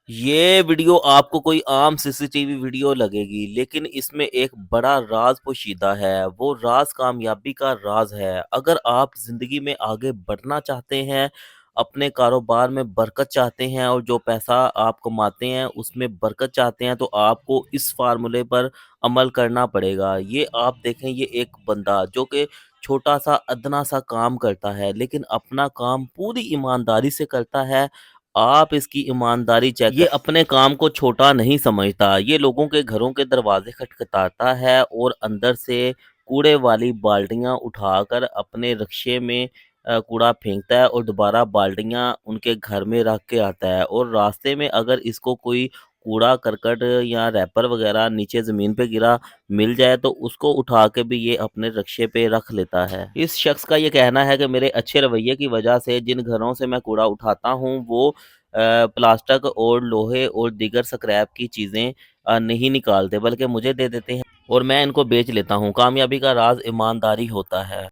یہ ویڈیو آپ کو کوئی عام CCTV ویڈیو لگے گی، لیکن اس میں ایک بڑا راز پوشیدہ ہے۔ وہ راز کامیابی کا راز ہے۔ اگر آپ زندگی میں آگے بڑھنا چاہتے ہیں، اپنے کاروبار میں برکت چاہتے ہیں اور جو پیسہ آپ کماتے ہیں اس میں برکت چاہتے ہیں، تو آپ کو اس فارمولے پر عمل کرنا پڑے گا۔ یہ آپ دیکھیں، یہ ایک بندہ جو کہ چھوٹا سا ادنا سا کام کرتا ہے، لیکن اپنا کام پوری ایمانداری سے کرتا ہے۔ آپ اس کی ایمانداری چیک یہ اپنے کام کو چھوٹا نہیں سمجھتا، یہ لوگوں کے گھروں کے دروازے کھٹکھٹاتا ہے اور اندر سے کوڑے والی بالٹیاں اٹھا کر اپنے رکشے میں کوڑا پھینکتا ہے اور دوبارہ بالٹیاں ان کے گھر میں رکھ کے آتا ہے، اور راستے میں اگر اس کو کوئی کوڑا کرکٹ یا ریپر وغیرہ نیچے زمین پہ گرا مل جائے تو اس کو اٹھا کے بھی یہ اپنے رکشے پہ رکھ لیتا ہے۔ اس شخص کا یہ کہنا ہے کہ میرے اچھے رویے کی وجہ سے جن گھروں سے میں کوڑا اٹھاتا ہوں وہ پلاسٹک اور لوہے اور دیگر سکریپ کی چیزیں نہیں نکالتے، بلکہ مجھے دے دیتے ہیں اور میں ان کو بیچ لیتا ہوں۔ کامیابی کا راز ایمانداری ہوتا ہے۔